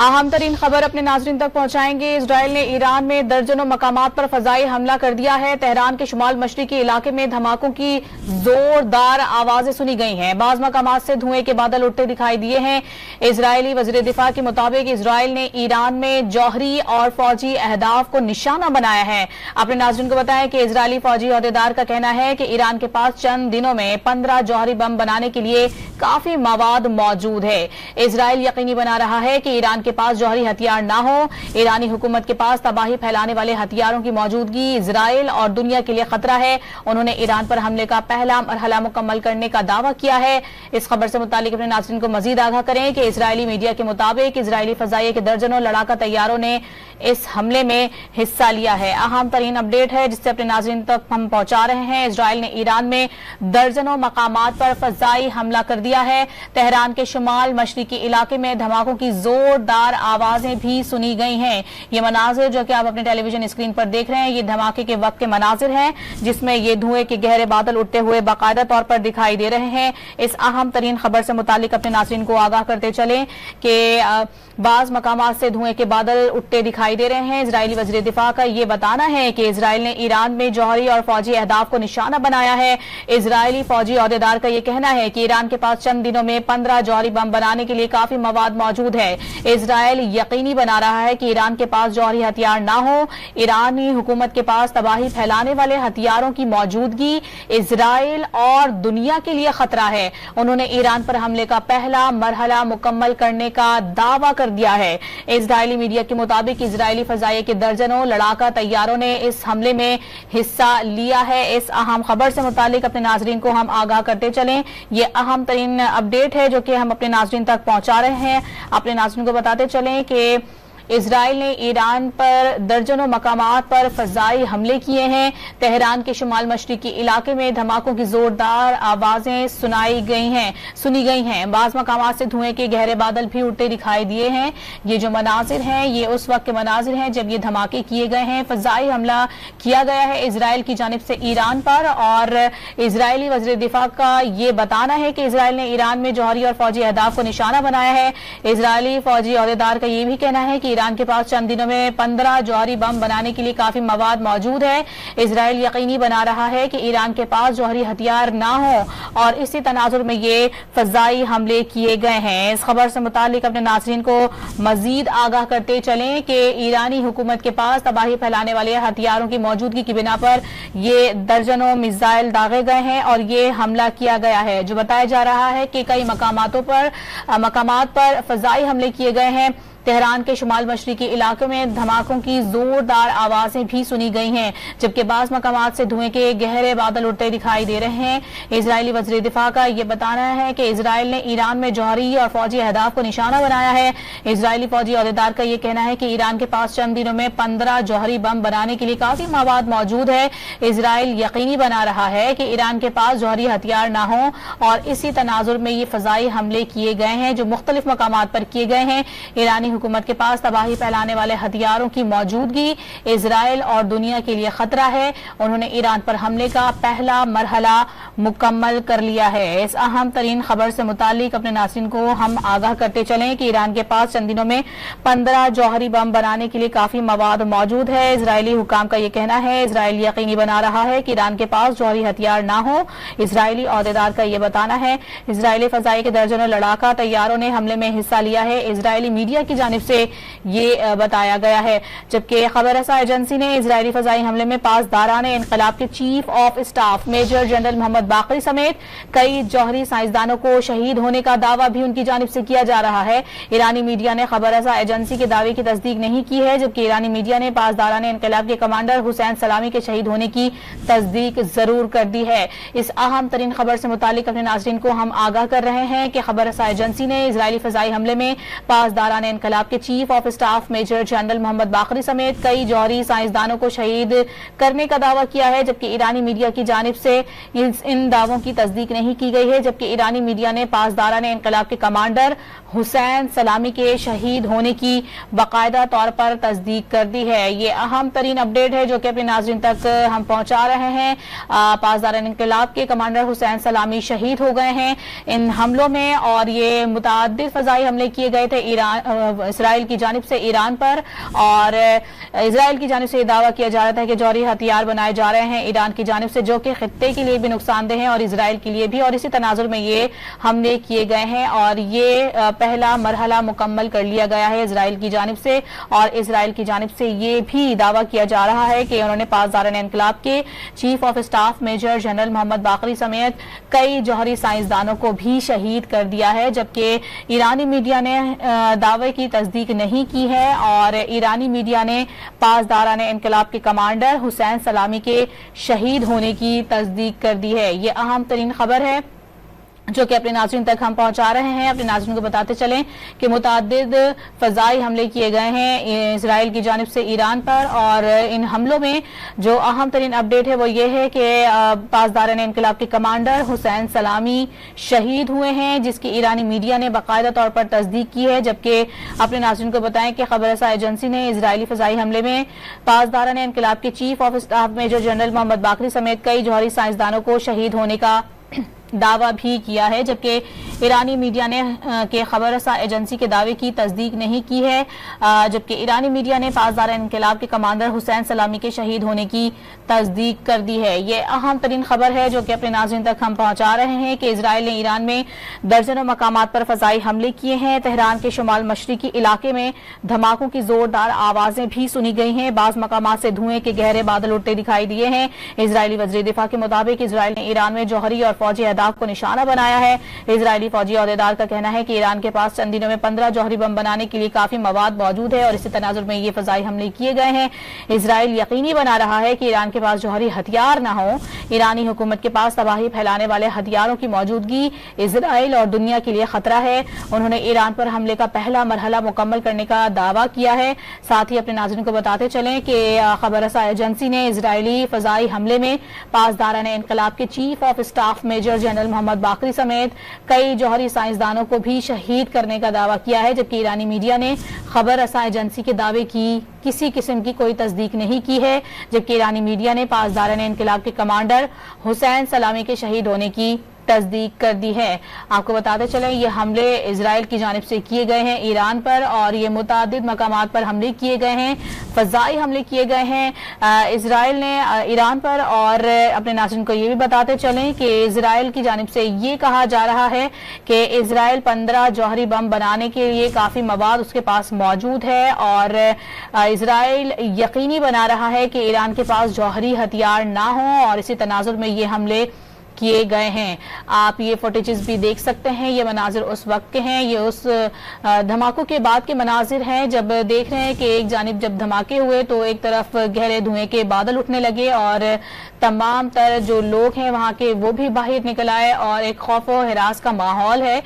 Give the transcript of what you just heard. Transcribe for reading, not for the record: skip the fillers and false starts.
अहम तरीन खबर अपने नाजरीन तक पहुंचाएंगे। इजराइल ने ईरान में दर्जनों मकामात पर फजाई हमला कर दिया है। तेहरान के शुमाल मशरिकी इलाके में धमाकों की जोरदार आवाजें सुनी गई हैं। बाज मकामात से धुएं के बादल उठते दिखाई दिए हैं। इजरायली वज़ीर दिफा के मुताबिक इजराइल ने ईरान में जौहरी और फौजी अहदाफ को निशाना बनाया है। अपने नाजरीन को बताएं कि इजरायली फौजी अहदेदार का कहना है कि ईरान के पास चंद दिनों में 15 जौहरी बम बनाने के लिए काफी मवाद मौजूद है। इजराइल यकीनी बना रहा है कि ईरान के पास जौहरी हथियार ना हो। ईरानी हुकूमत के पास तबाही फैलाने वाले हथियारों की मौजूदगी इजराइल और दुनिया के लिए खतरा है। उन्होंने ईरान पर हमले का पहला मरहला मुकम्मल करने का दावा किया है। इस खबर से मुतालिक अपने नाज़रीन को मजीद आगाह करें कि इजरायली मीडिया के मुताबिक इजरायली फजाइये के दर्जनों लड़ाका तैयारों ने इस हमले में हिस्सा लिया है। अहम तरीन अपडेट है जिससे अपने नाज़रीन तक हम पहुंचा रहे हैं। इजराइल ने ईरान में दर्जनों मकामात पर फजाई हमला कर दिया है। तेहरान के शुमाल मशरिकी इलाके में धमाकों की जोरदार आवाजें भी सुनी गई हैं। ये मनाजिर जो कि आप अपने टेलीविजन स्क्रीन पर देख रहे हैं, ये धमाके के वक्त के मनाजिर हैं जिसमें ये धुएं के गहरे बादल उठते हुए बाकायदा तौर पर दिखाई दे रहे हैं। इस अहम तरीन खबर से मुतालिक अपने नाज़रीन को आगाह करते चलें कि बाज मकामात से धुएं के बादल उठते दिखाई दे रहे हैं। इजरायली वज़ीर दिफा का ये बताना है कि इजराइल ने ईरान में जौहरी और फौजी अहदाफ को निशाना बनाया है। इजरायली फौजी अहदेदार का ये कहना है कि ईरान के पास चंद दिनों में 15 जौहरी बम बनाने के लिए काफी मवाद मौजूद है। इजराइल यकीनी बना रहा है कि ईरान के पास जौहरी हथियार ना हो। ईरानी हुकूमत के पास तबाही फैलाने वाले हथियारों की मौजूदगी इजराइल और दुनिया के लिए खतरा है। उन्होंने ईरान पर हमले का पहला मरहला मुकम्मल करने का दावा कर दिया है। इजरायली मीडिया के मुताबिक इजरायली फजाइये के दर्जनों लड़ाका तैयारों ने इस हमले में हिस्सा लिया है। इस अहम खबर से मुतालिक अपने नाजरीन को हम आगाह करते चलें। ये अहम तरीन अपडेट है जो कि हम अपने नाजरीन तक पहुंचा रहे हैं। अपने नाजरीन को बताते चलें कि इजराइल ने ईरान पर दर्जनों मकामात पर फजाई हमले किए हैं। तेहरान के शुमाल मशरिकी इलाके में धमाकों की जोरदार आवाजें सुनी गई हैं। बाज मकामात से धुएं के गहरे बादल भी उठते दिखाई दिए हैं। ये जो मनाजिर हैं ये उस वक्त के मनाजिर हैं जब ये धमाके किए गए हैं। फजाई हमला किया गया है इजराइल की जानिब से ईरान पर और इजरायली वज़ीर दिफा का ये बताना है कि इजराइल ने ईरान में जौहरी और फौजी अहदाफ को निशाना बनाया है। इजरायली फौजी अहदेदार का ये भी कहना है कि ईरान के पास चंद दिनों में 15 जौहरी बम बनाने के लिए काफी मवाद मौजूद है। इजराइल यकीनी बना रहा है कि ईरान के पास जौहरी हथियार ना हो और इसी तनाजुर में ये फजाई हमले किए गए हैं। इस खबर से मुतालिक अपने नाज़रीन को मजीद आगाह करते चलें कि ईरानी हुकूमत के पास तबाही फैलाने वाले हथियारों की मौजूदगी की बिना पर ये दर्जनों मिसाइल दागे गए हैं और ये हमला किया गया है। जो बताया जा रहा है कि कई मकामात पर फजाई हमले किए गए हैं। तेहरान के शुमाल मशरिकी इलाकों में धमाकों की जोरदार आवाजें भी सुनी गई हैं जबकि बाज मकामात से धुएं के गहरे बादल उठते दिखाई दे रहे हैं। इजरायली वज़ीर दिफा का यह बताना है कि इजराइल ने ईरान में जौहरी और फौजी अहदाफ को निशाना बनाया है। इजरायली फौजी अहदेदार का यह कहना है कि ईरान के पास चंद दिनों में 15 जौहरी बम बनाने के लिए काफी मवाद मौजूद है। इजराइल यकीनी बना रहा है कि ईरान के पास जौहरी हथियार न हो और इसी तनाजुर में ये फजाई हमले किए गए हैं जो मुख्तलिफ मकामात पर किए गए हैं। ईरानी हुकूमत के पास तबाही फैलाने वाले हथियारों की मौजूदगी इजराइल और दुनिया के लिए खतरा है। उन्होंने ईरान पर हमले का पहला मरहला मुकम्मल कर लिया है। इस अहम तरीन खबर से मुतालिक अपने नाज़रीन को हम आगाह करते चलें कि ईरान के पास चंद दिनों में 15 जौहरी बम बनाने के लिए काफी मवाद मौजूद है। इजरायली हुकाम का यह कहना है। इजराइल यकीनी बना रहा है कि ईरान के पास जौहरी हथियार ना हो। इजरायली अहदेदार का यह बताना है। इजरायली फजाई के दर्जनों लड़ाका तैयारों ने हमले में हिस्सा लिया है। इजरायली मीडिया की जानिब से ये बताया गया है जबकि खबर रसा एजेंसी ने इजरायली फजाई हमले में पासदारान इनकलाब के chief of staff major general Mohammad Bagheri समेत कई जौहरी साइंसदानों को शहीद होने का दावा भी उनकी जानिब से किया जा रहा है। ईरानी मीडिया ने खबर रसा एजेंसी के दावे की तस्दीक नहीं की है जबकि ईरानी मीडिया ने पासदारान इनकलाब के कमांडर हुसैन सलामी के शहीद होने की तस्दीक जरूर कर दी है। इस अहम तरीन खबर से मुतालिक अपने नाज़रीन को हम आगाह कर रहे हैं कि खबर रसा एजेंसी ने इजरायली फजाई हमले में पासदारान इनकलाब के chief of staff major general Mohammad Bagheri समेत कई जौहरी साइंसदानों को शहीद करने का दावा किया है जबकि ईरानी मीडिया की जानिब से इन दावों की तस्दीक नहीं की गई है। जबकि ईरानी मीडिया ने पासदारान इनकलाब के कमांडर हुसैन सलामी के शहीद होने की बाकायदा तौर पर तस्दीक कर दी है। ये अहम तरीन अपडेट है जो कि अपने नाज़रीन तक हम पहुंचा रहे हैं। पासदारान इनकलाब के कमांडर हुसैन सलामी शहीद हो गए हैं इन हमलों में और ये मुतअद्दिद फजाई हमले किए गए थे इसराइल की जानिब से ईरान पर, और इसराइल की जानिब से ये दावा किया जा रहा था कि जौहरी हथियार बनाए जा रहे हैं ईरान की जानिब से, जो कि खित्ते के लिए भी नुकसानदेह हैं और इसराइल के लिए भी, और इसी तनाजुर में ये हमले किए गए हैं। और ये पहला मरहला मुकम्मल कर लिया गया है इसराइल की जानिब से, और इसराइल की जानिब से ये भी दावा किया जा रहा है कि उन्होंने पासदारान इनकलाब के chief of staff major general Mohammad Bagheri समेत कई जौहरी साइंसदानों को भी शहीद कर दिया है, जबकि ईरानी मीडिया ने दावे की तस्दीक नहीं की है। और ईरानी मीडिया ने पासदारान इनकलाब के कमांडर हुसैन सलामी के शहीद होने की तस्दीक कर दी है। ये अहम तरीन खबर है जो कि अपने नाज़रीन तक हम पहुंचा रहे हैं। अपने नाज़रीन को बताते चलें कि मुताद्दिद फ़ज़ाई हमले किए गए हैं इसराइल की जानिब से ईरान पर, और इन हमलों में जो अहम तरीन अपडेट है वो ये है कि पासदारान इनकलाब के कमांडर हुसैन सलामी शहीद हुए हैं, जिसकी ईरानी मीडिया ने बाकायदा तौर पर तस्दीक की है। जबकि अपने नाज़रीन को बताएं कि खबर रसा एजेंसी ने इसराइली फ़ज़ाई हमले में पासदारान इनकलाब के chief of staff major general Mohammad Bagheri समेत कई जौहरी साइंसदानों को शहीद होने का दावा भी किया है, जबकि ईरानी मीडिया ने के खबर रसा एजेंसी के दावे की तस्दीक नहीं की है। जबकि ईरानी मीडिया ने पासदारान इनकलाब के कमांडर हुसैन सलामी के शहीद होने की तस्दीक कर दी है। ये अहम तरीन खबर है जो कि अपने नाज़रीन तक हम पहुंचा रहे हैं कि इसराइल ने ईरान में दर्जनों मकामात पर फ़ज़ाई हमले किए हैं। तेहरान के शुमाल मशरिकी इलाके में धमाकों की जोरदार आवाजें भी सुनी गई हैं। बाज़ मकामात से धुएं के गहरे बादल उठते दिखाई दिए हैं। इसराइली वज़ीर दिफा के मुताबिक इसराइल ने ईरान में जौहरी और फौजी अहदाफ को निशाना बनाया है। इसराइली फौजी अहदेदार का कहना है कि ईरान के पास चंद दिनों में 15 जौहरी बम बनाने के लिए काफी मवाद मौजूद है, और इसी तनाजुर में ये फ़ज़ाई हमले किए गए हैं। इसराइल यकीनी बना रहा है कि ईरान के पास जौहरी हथियार न हो। ईरानी हुकूमत के पास तबाही फैलाने वाले हथियारों की मौजूदगी इसराइल और दुनिया के लिए खतरा है। उन्होंने ईरान पर हमले का पहला मरहला मुकम्मल करने का दावा किया है। साथ ही अपने नाज़रीन को बताते चलें कि खबर रसा एजेंसी ने इसराइली फ़ज़ाई हमले में पासदारान इनकलाब के chief of staff major general Mohammad Bagheri समेत कई जौहरी साइंसदानों को भी शहीद करने का दावा किया है, जबकि ईरानी मीडिया ने खबर रसा एजेंसी के दावे की किसी किस्म की कोई तस्दीक नहीं की है। जबकि ईरानी मीडिया ने पासदारान इनकलाब के कमांडर हुसैन सलामी के शहीद होने की तस्दीक कर दी है। आपको बताते चलें ये हमले इसराइल की जानिब से किए गए हैं ईरान पर, और ये मुतादिद मकामात पर हमले किए गए हैं, फ़ज़ाई हमले किए गए हैं इसराइल ने ईरान पर। और अपने नाज़रीन को ये भी बताते चलें कि इसराइल की जानिब से ये कहा जा रहा है कि इसराइल 15 जौहरी बम बनाने के लिए काफ़ी मवाद उसके पास मौजूद है, और इसराइल यकीनी बना रहा है कि ईरान के पास जौहरी हथियार ना हो, और इसी तनाजुर में ये हमले किए गए हैं। आप ये फुटेजेस भी देख सकते हैं। ये मनाजिर उस वक्त के हैं, ये उस धमाकों के बाद के मनाजिर हैं जब देख रहे हैं कि एक जानिब जब धमाके हुए तो एक तरफ गहरे धुएं के बादल उठने लगे, और तमाम तर जो लोग हैं वहाँ के वो भी बाहर निकल आए, और एक खौफ और हिरास का माहौल है।